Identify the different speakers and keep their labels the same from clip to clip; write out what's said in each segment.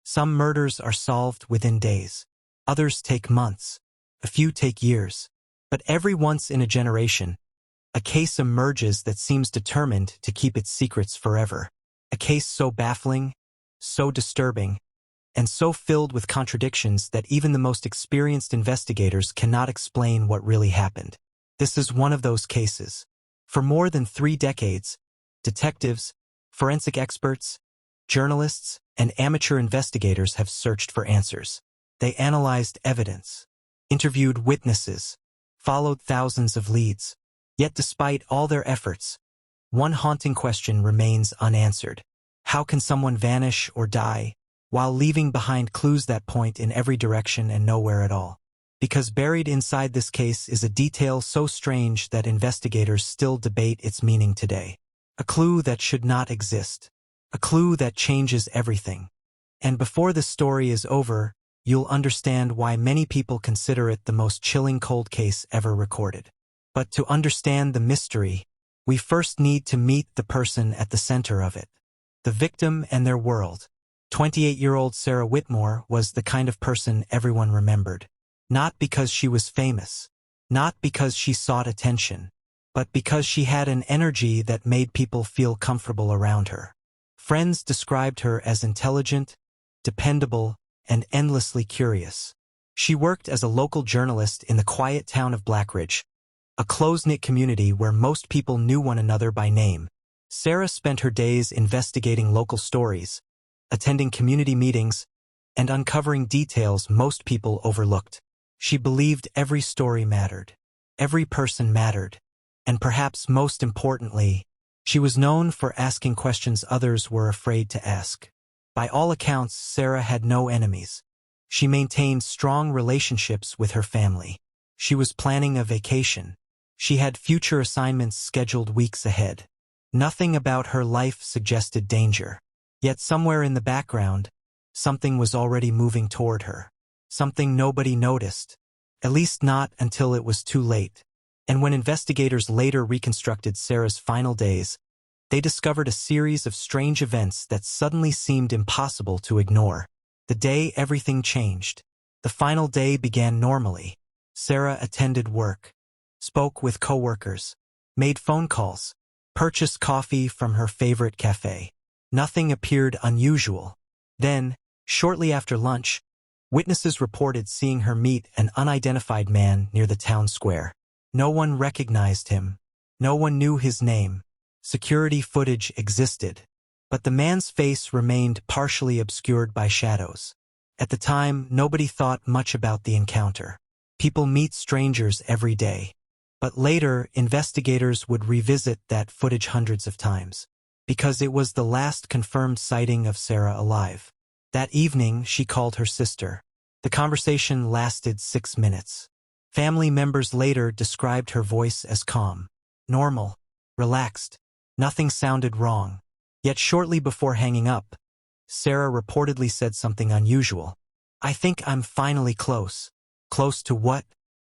Speaker 1: Some murders are solved within days. Others take months. A few take years. But every once in a generation, a case emerges that seems determined to keep its secrets forever. A case so baffling, so disturbing, and so filled with contradictions that even the most experienced investigators cannot explain what really happened. This is one of those cases. For more than 3 decades, detectives, forensic experts, journalists, and amateur investigators have searched for answers. They analyzed evidence, interviewed witnesses, followed thousands of leads. Yet despite all their efforts, one haunting question remains unanswered. How can someone vanish or die while leaving behind clues that point in every direction and nowhere at all? Because buried inside this case is a detail so strange that investigators still debate its meaning today. A clue that should not exist. A clue that changes everything. And before this story is over, you'll understand why many people consider it the most chilling cold case ever recorded. But to understand the mystery, we first need to meet the person at the center of it. The victim and their world. 28-year-old Sarah Whitmore was the kind of person everyone remembered. Not because she was famous. Not because she sought attention. But because she had an energy that made people feel comfortable around her. Friends described her as intelligent, dependable, and endlessly curious. She worked as a local journalist in the quiet town of Blackridge, a close-knit community where most people knew one another by name. Sarah spent her days investigating local stories, attending community meetings, and uncovering details most people overlooked. She believed every story mattered. Every person mattered. And perhaps most importantly, she was known for asking questions others were afraid to ask. By all accounts, Sarah had no enemies. She maintained strong relationships with her family. She was planning a vacation. She had future assignments scheduled weeks ahead. Nothing about her life suggested danger. Yet somewhere in the background, something was already moving toward her. Something nobody noticed. At least not until it was too late. And when investigators later reconstructed Sarah's final days, they discovered a series of strange events that suddenly seemed impossible to ignore. The day everything changed. The final day began normally. Sarah attended work, spoke with coworkers, made phone calls, purchased coffee from her favorite cafe. Nothing appeared unusual. Then, shortly after lunch, witnesses reported seeing her meet an unidentified man near the town square. No one recognized him. No one knew his name. Security footage existed. But the man's face remained partially obscured by shadows. At the time, nobody thought much about the encounter. People meet strangers every day. But later, investigators would revisit that footage hundreds of times. Because it was the last confirmed sighting of Sarah alive. That evening, she called her sister. The conversation lasted 6 minutes. Family members later described her voice as calm, normal, relaxed. Nothing sounded wrong. Yet shortly before hanging up, Sarah reportedly said something unusual. "I think I'm finally close." Close to what?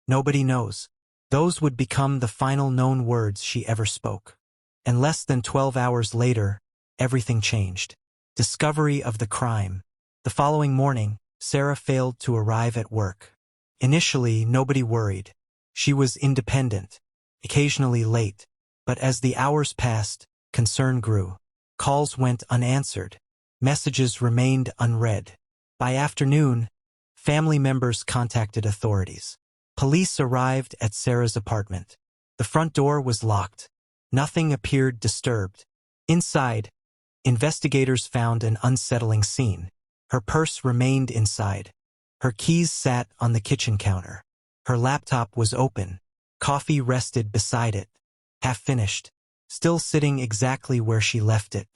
Speaker 1: Nobody knows. Those would become the final known words she ever spoke. And less than 12 hours later, everything changed. Discovery of the crime. The following morning, Sarah failed to arrive at work. Initially, nobody worried. She was independent, occasionally late. But as the hours passed, concern grew. Calls went unanswered. Messages remained unread. By afternoon, family members contacted authorities. Police arrived at Sarah's apartment. The front door was locked. Nothing appeared disturbed. Inside, investigators found an unsettling scene. Her purse remained inside. Her keys sat on the kitchen counter. Her laptop was open. Coffee rested beside it, half finished, still sitting exactly where she left it.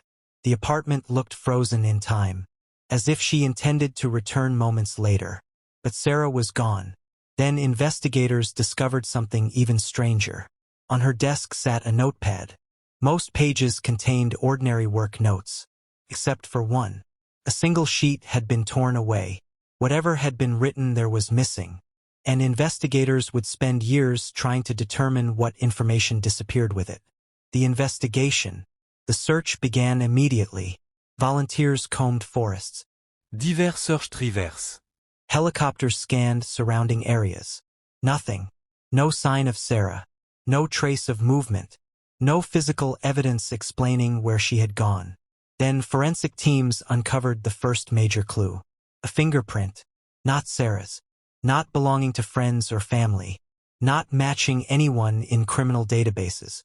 Speaker 1: The apartment looked frozen in time, as if she intended to return moments later. But Sarah was gone. Then investigators discovered something even stranger. On her desk sat a notepad. Most pages contained ordinary work notes, except for one. A single sheet had been torn away. Whatever had been written there was missing, and investigators would spend years trying to determine what information disappeared with it. The investigation. The search began immediately. Volunteers combed forests,
Speaker 2: Divers search triverses.
Speaker 1: Helicopters scanned surrounding areas. Nothing. No sign of Sarah. No trace of movement. No physical evidence explaining where she had gone. Then forensic teams uncovered the first major clue. A fingerprint. Not Sarah's. Not belonging to friends or family. Not matching anyone in criminal databases.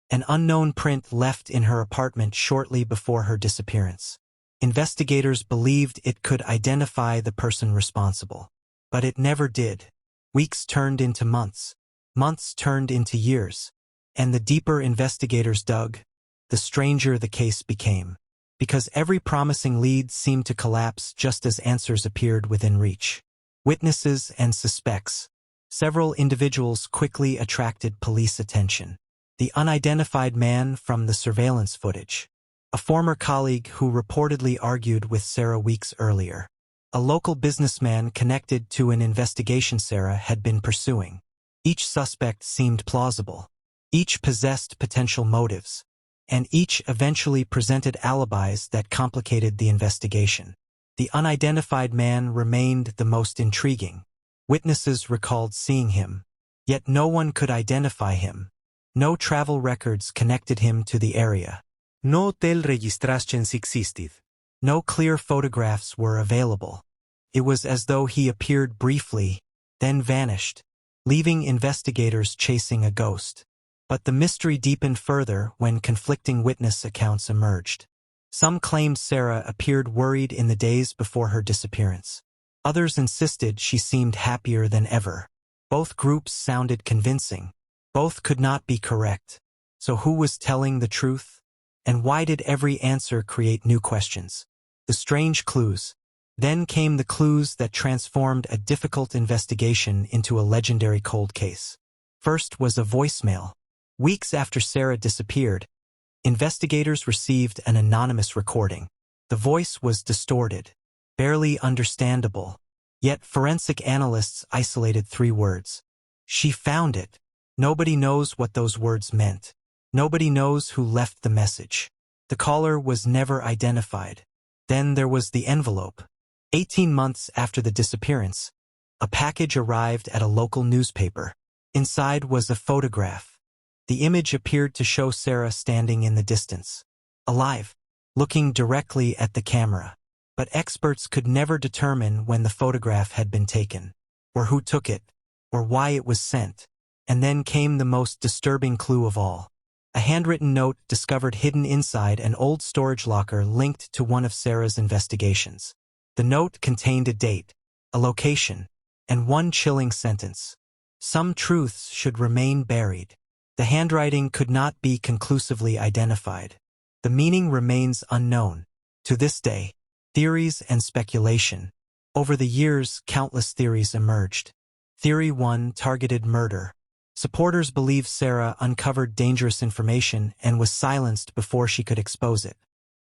Speaker 1: An unknown print left in her apartment shortly before her disappearance. Investigators believed it could identify the person responsible. But it never did. Weeks turned into months. Months turned into years. And the deeper investigators dug, the stranger the case became. Because every promising lead seemed to collapse just as answers appeared within reach. Witnesses and suspects. Several individuals quickly attracted police attention. The unidentified man from the surveillance footage. A former colleague who reportedly argued with Sarah weeks earlier. A local businessman connected to an investigation Sarah had been pursuing. Each suspect seemed plausible. Each possessed potential motives. And each eventually presented alibis that complicated the investigation. The unidentified man remained the most intriguing. Witnesses recalled seeing him. Yet no one could identify him. No travel records connected him to the area.
Speaker 2: No hotel registración existid.
Speaker 1: No clear photographs were available. It was as though he appeared briefly, then vanished, leaving investigators chasing a ghost. But the mystery deepened further when conflicting witness accounts emerged. Some claimed Sarah appeared worried in the days before her disappearance. Others insisted she seemed happier than ever. Both groups sounded convincing. Both could not be correct. So who was telling the truth? And why did every answer create new questions? The strange clues. Then came the clues that transformed a difficult investigation into a legendary cold case. First was a voicemail. Weeks after Sarah disappeared, investigators received an anonymous recording. The voice was distorted, barely understandable. Yet forensic analysts isolated 3 words. She found it. Nobody knows what those words meant. Nobody knows who left the message. The caller was never identified. Then there was the envelope. 18 months after the disappearance, a package arrived at a local newspaper. Inside was a photograph. The image appeared to show Sarah standing in the distance, alive, looking directly at the camera. But experts could never determine when the photograph had been taken, or who took it, or why it was sent. And then came the most disturbing clue of all. A handwritten note discovered hidden inside an old storage locker linked to one of Sarah's investigations. The note contained a date, a location, and one chilling sentence. Some truths should remain buried. The handwriting could not be conclusively identified. The meaning remains unknown. To this day, theories and speculation. Over the years, countless theories emerged. Theory 1: targeted murder. Supporters believe Sarah uncovered dangerous information and was silenced before she could expose it.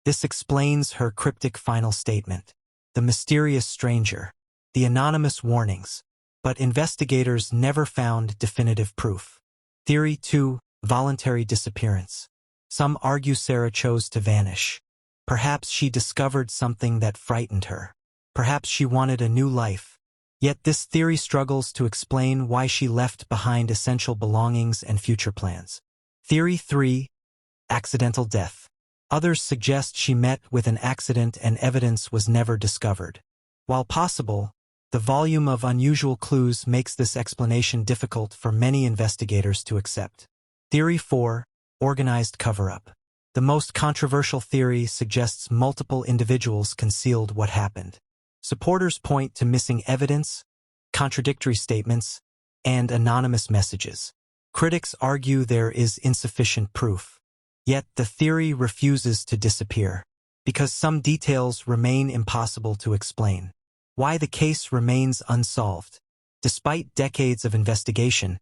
Speaker 1: This explains her cryptic final statement. The mysterious stranger. The anonymous warnings. But investigators never found definitive proof. Theory 2: voluntary disappearance. Some argue Sarah chose to vanish. Perhaps she discovered something that frightened her. Perhaps she wanted a new life. Yet this theory struggles to explain why she left behind essential belongings and future plans. Theory 3: accidental death. Others suggest she met with an accident and evidence was never discovered. While possible, the volume of unusual clues makes this explanation difficult for many investigators to accept. Theory 4: organized cover-up. The most controversial theory suggests multiple individuals concealed what happened. Supporters point to missing evidence, contradictory statements, and anonymous messages. Critics argue there is insufficient proof. Yet the theory refuses to disappear, because some details remain impossible to explain. Why the case remains unsolved. Despite decades of investigation,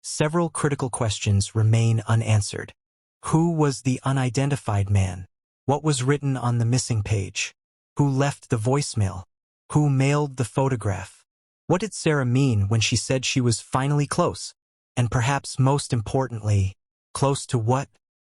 Speaker 1: several critical questions remain unanswered. Who was the unidentified man? What was written on the missing page? Who left the voicemail? Who mailed the photograph? What did Sarah mean when she said she was finally close? And perhaps most importantly, close to what?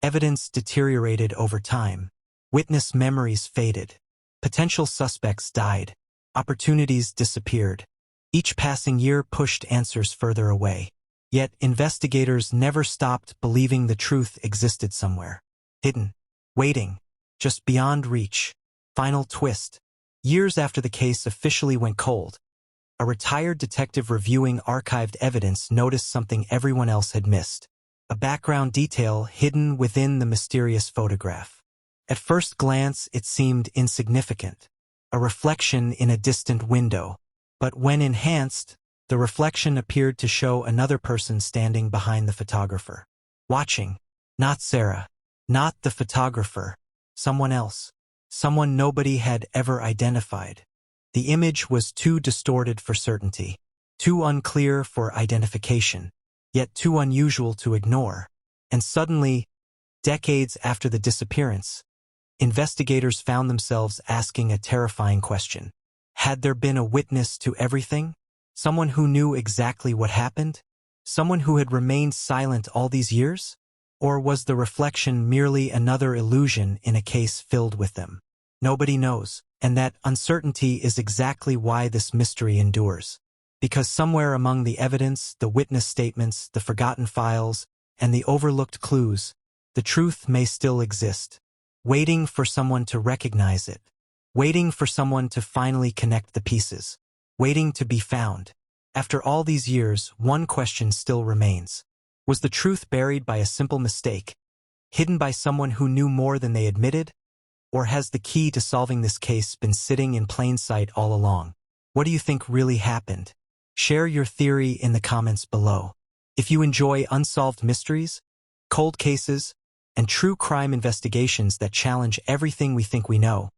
Speaker 1: Evidence deteriorated over time. Witness memories faded. Potential suspects died. Opportunities disappeared. Each passing year pushed answers further away. Yet investigators never stopped believing the truth existed somewhere. Hidden. Waiting. Just beyond reach. Final twist. Years after the case officially went cold, a retired detective reviewing archived evidence noticed something everyone else had missed. A background detail hidden within the mysterious photograph. At first glance, it seemed insignificant. A reflection in a distant window. But when enhanced, the reflection appeared to show another person standing behind the photographer. Watching. Not Sarah. Not the photographer. Someone else. Someone nobody had ever identified. The image was too distorted for certainty, too unclear for identification, yet too unusual to ignore. And suddenly, decades after the disappearance, investigators found themselves asking a terrifying question. Had there been a witness to everything? Someone who knew exactly what happened? Someone who had remained silent all these years? Or was the reflection merely another illusion in a case filled with them? Nobody knows, and that uncertainty is exactly why this mystery endures. Because somewhere among the evidence, the witness statements, the forgotten files, and the overlooked clues, the truth may still exist, waiting for someone to recognize it, waiting for someone to finally connect the pieces, waiting to be found. After all these years, one question still remains. Was the truth buried by a simple mistake, hidden by someone who knew more than they admitted? Or has the key to solving this case been sitting in plain sight all along? What do you think really happened? Share your theory in the comments below. If you enjoy unsolved mysteries, cold cases, and true crime investigations that challenge everything we think we know,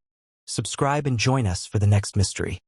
Speaker 1: subscribe and join us for the next mystery.